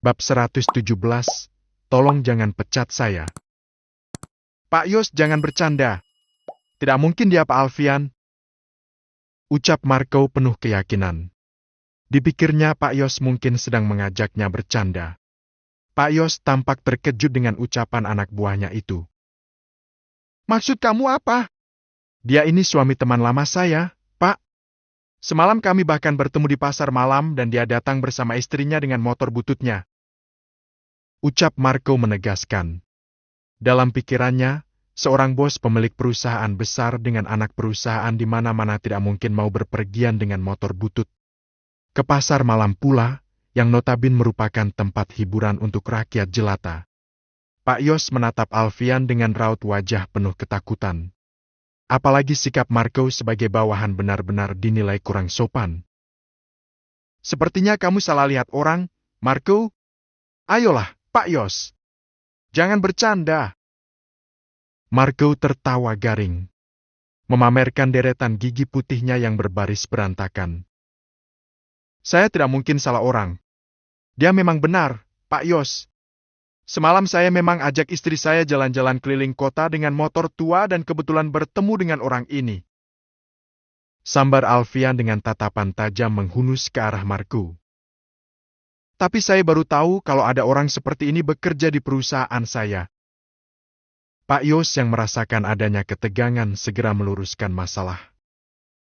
Bab 117, tolong jangan pecat saya. Pak Yos, jangan bercanda. Tidak mungkin dia Pak Alfian. Ucap Marco penuh keyakinan. Dipikirnya Pak Yos mungkin sedang mengajaknya bercanda. Pak Yos tampak terkejut dengan ucapan anak buahnya itu. Maksud kamu apa? Dia ini suami teman lama saya, Pak. Semalam kami bahkan bertemu di pasar malam dan dia datang bersama istrinya dengan motor bututnya. Ucap Marco menegaskan. Dalam pikirannya, seorang bos pemilik perusahaan besar dengan anak perusahaan di mana-mana tidak mungkin mau berpergian dengan motor butut. Ke pasar malam pula, yang notabene merupakan tempat hiburan untuk rakyat jelata. Pak Yos menatap Alfian dengan raut wajah penuh ketakutan. Apalagi sikap Marco sebagai bawahan benar-benar dinilai kurang sopan. Sepertinya kamu salah lihat orang, Marco. Ayolah, Pak Yos. Jangan bercanda. Marco tertawa garing. Memamerkan deretan gigi putihnya yang berbaris berantakan. Saya tidak mungkin salah orang. Dia memang benar, Pak Yos. Semalam saya memang ajak istri saya jalan-jalan keliling kota dengan motor tua dan kebetulan bertemu dengan orang ini. Sambar Alfian dengan tatapan tajam menghunus ke arah Marco. Tapi saya baru tahu kalau ada orang seperti ini bekerja di perusahaan saya. Pak Yos yang merasakan adanya ketegangan segera meluruskan masalah.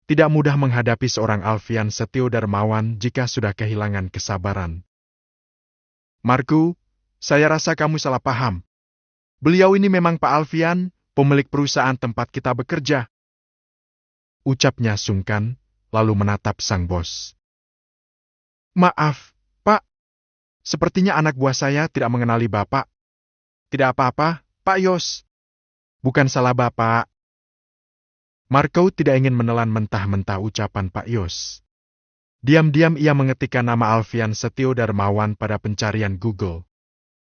Tidak mudah menghadapi seorang Alfian Setio Darmawan jika sudah kehilangan kesabaran. Marco, saya rasa kamu salah paham. Beliau ini memang Pak Alfian, pemilik perusahaan tempat kita bekerja. Ucapnya sungkan, lalu menatap sang bos. Maaf, Pak. Sepertinya anak buah saya tidak mengenali Bapak. Tidak apa-apa, Pak Yos. Bukan salah Bapak. Marco tidak ingin menelan mentah-mentah ucapan Pak Yos. Diam-diam ia mengetikkan nama Alfian Setio Darmawan pada pencarian Google.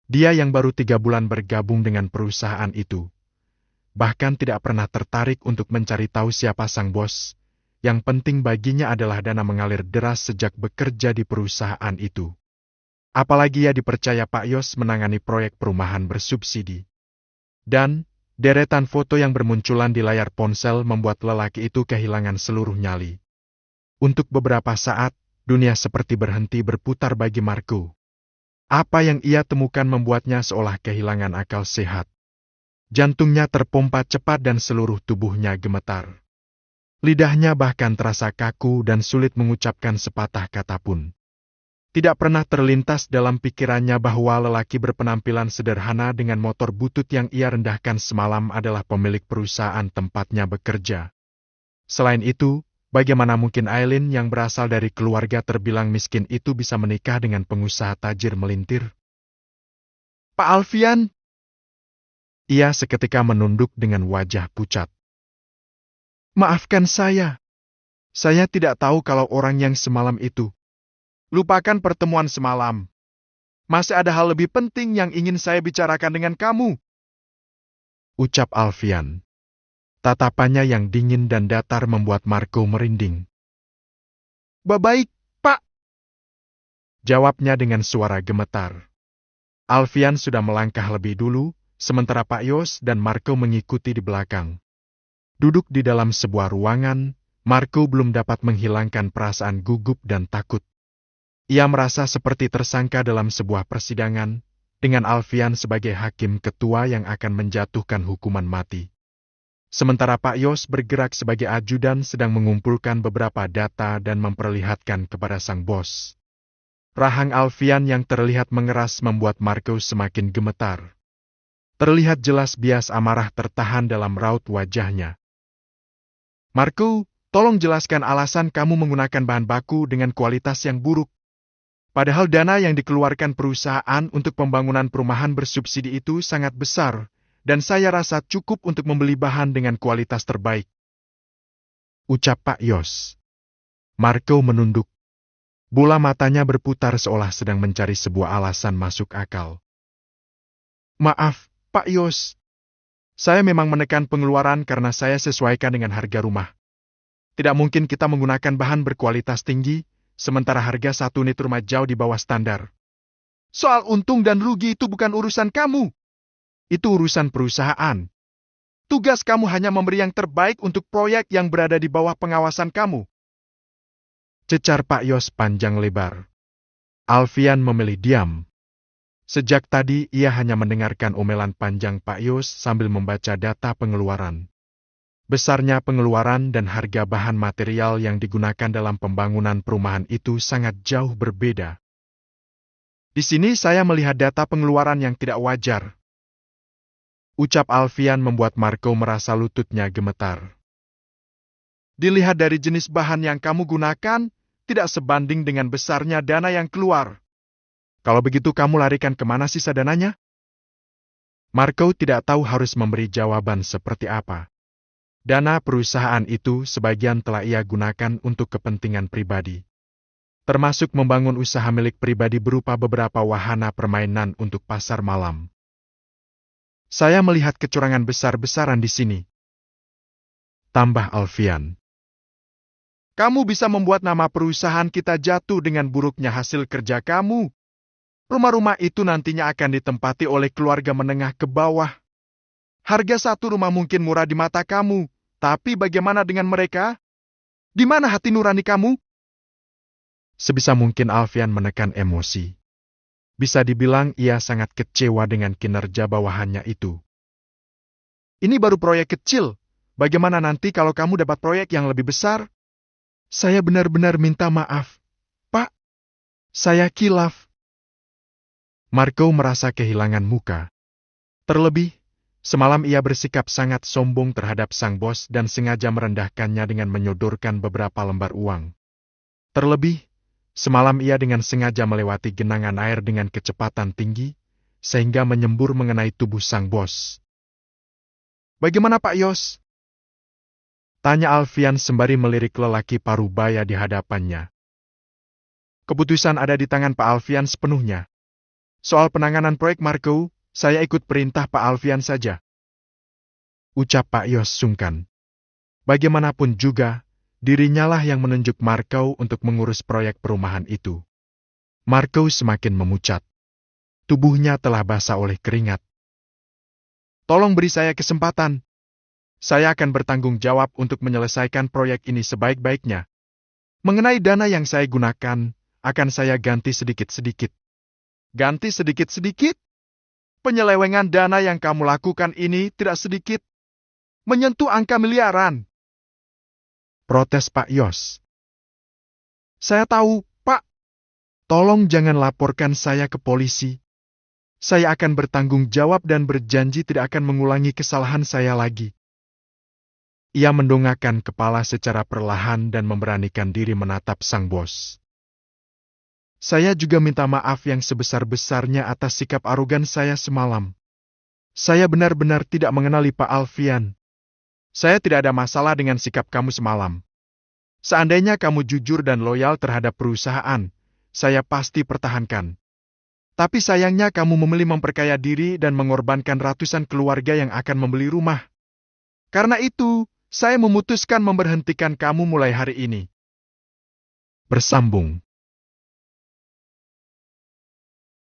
Dia yang baru 3 bulan bergabung dengan perusahaan itu. Bahkan tidak pernah tertarik untuk mencari tahu siapa sang bos. Yang penting baginya adalah dana mengalir deras sejak bekerja di perusahaan itu. Apalagi ia dipercaya Pak Yos menangani proyek perumahan bersubsidi. Dan, deretan foto yang bermunculan di layar ponsel membuat lelaki itu kehilangan seluruh nyali. Untuk beberapa saat, dunia seperti berhenti berputar bagi Marco. Apa yang ia temukan membuatnya seolah kehilangan akal sehat. Jantungnya terpompa cepat dan seluruh tubuhnya gemetar. Lidahnya bahkan terasa kaku dan sulit mengucapkan sepatah kata pun. Tidak pernah terlintas dalam pikirannya bahwa lelaki berpenampilan sederhana dengan motor butut yang ia rendahkan semalam adalah pemilik perusahaan tempatnya bekerja. Selain itu, bagaimana mungkin Aileen yang berasal dari keluarga terbilang miskin itu bisa menikah dengan pengusaha tajir melintir? Pak Alfian! Ia seketika menunduk dengan wajah pucat. Maafkan saya. Saya tidak tahu kalau orang yang semalam itu. Lupakan pertemuan semalam. Masih ada hal lebih penting yang ingin saya bicarakan dengan kamu. Ucap Alfian. Tatapannya yang dingin dan datar membuat Marco merinding. Baik, Pak. Jawabnya dengan suara gemetar. Alfian sudah melangkah lebih dulu, sementara Pak Yos dan Marco mengikuti di belakang. Duduk di dalam sebuah ruangan, Marco belum dapat menghilangkan perasaan gugup dan takut. Ia merasa seperti tersangka dalam sebuah persidangan, dengan Alfian sebagai hakim ketua yang akan menjatuhkan hukuman mati. Sementara Pak Yos bergerak sebagai ajudan sedang mengumpulkan beberapa data dan memperlihatkan kepada sang bos. Rahang Alfian yang terlihat mengeras membuat Marco semakin gemetar. Terlihat jelas bias amarah tertahan dalam raut wajahnya. Marco, tolong jelaskan alasan kamu menggunakan bahan baku dengan kualitas yang buruk. Padahal dana yang dikeluarkan perusahaan untuk pembangunan perumahan bersubsidi itu sangat besar, dan saya rasa cukup untuk membeli bahan dengan kualitas terbaik. Ucap Pak Yos. Marco menunduk. Bola matanya berputar seolah sedang mencari sebuah alasan masuk akal. Maaf, Pak Yos. Saya memang menekan pengeluaran karena saya sesuaikan dengan harga rumah. Tidak mungkin kita menggunakan bahan berkualitas tinggi, sementara harga 1 unit rumah jauh di bawah standar. Soal untung dan rugi itu bukan urusan kamu. Itu urusan perusahaan. Tugas kamu hanya memberi yang terbaik untuk proyek yang berada di bawah pengawasan kamu. Cecar Pak Yos panjang lebar. Alfian memilih diam. Sejak tadi ia hanya mendengarkan omelan panjang Pak Yos sambil membaca data pengeluaran. Besarnya pengeluaran dan harga bahan material yang digunakan dalam pembangunan perumahan itu sangat jauh berbeda. Di sini saya melihat data pengeluaran yang tidak wajar. Ucap Alfian membuat Marco merasa lututnya gemetar. Dilihat dari jenis bahan yang kamu gunakan, tidak sebanding dengan besarnya dana yang keluar. Kalau begitu kamu larikan kemana sisa dananya? Marco tidak tahu harus memberi jawaban seperti apa. Dana perusahaan itu sebagian telah ia gunakan untuk kepentingan pribadi. Termasuk membangun usaha milik pribadi berupa beberapa wahana permainan untuk pasar malam. Saya melihat kecurangan besar-besaran di sini. Tambah Alfian. Kamu bisa membuat nama perusahaan kita jatuh dengan buruknya hasil kerja kamu. Rumah-rumah itu nantinya akan ditempati oleh keluarga menengah ke bawah. Harga satu rumah mungkin murah di mata kamu, tapi bagaimana dengan mereka? Di mana hati nurani kamu? Sebisa mungkin Alfian menekan emosi. Bisa dibilang ia sangat kecewa dengan kinerja bawahannya itu. Ini baru proyek kecil. Bagaimana nanti kalau kamu dapat proyek yang lebih besar? Saya benar-benar minta maaf, Pak. Saya kilaf. Marco merasa kehilangan muka. Terlebih, semalam ia bersikap sangat sombong terhadap sang bos dan sengaja merendahkannya dengan menyodorkan beberapa lembar uang. Terlebih, semalam ia dengan sengaja melewati genangan air dengan kecepatan tinggi, sehingga menyembur mengenai tubuh sang bos. Bagaimana Pak Yos? Tanya Alfian sembari melirik lelaki parubaya di hadapannya. Keputusan ada di tangan Pak Alfian sepenuhnya. Soal penanganan proyek Marco, saya ikut perintah Pak Alfian saja. Ucap Pak Yos sungkan. Bagaimanapun juga, dirinya lah yang menunjuk Marco untuk mengurus proyek perumahan itu. Marco semakin memucat. Tubuhnya telah basah oleh keringat. Tolong beri saya kesempatan. Saya akan bertanggung jawab untuk menyelesaikan proyek ini sebaik-baiknya. Mengenai dana yang saya gunakan, akan saya ganti sedikit-sedikit. Ganti sedikit-sedikit? Penyelewengan dana yang kamu lakukan ini tidak sedikit. Menyentuh angka miliaran. Protes Pak Yos. Saya tahu, Pak. Tolong jangan laporkan saya ke polisi. Saya akan bertanggung jawab dan berjanji tidak akan mengulangi kesalahan saya lagi. Ia mendongakkan kepala secara perlahan dan memberanikan diri menatap sang bos. Saya juga minta maaf yang sebesar-besarnya atas sikap arogan saya semalam. Saya benar-benar tidak mengenali Pak Alfian. Saya tidak ada masalah dengan sikap kamu semalam. Seandainya kamu jujur dan loyal terhadap perusahaan, saya pasti pertahankan. Tapi sayangnya kamu memilih memperkaya diri dan mengorbankan ratusan keluarga yang akan membeli rumah. Karena itu, saya memutuskan memberhentikan kamu mulai hari ini. Bersambung.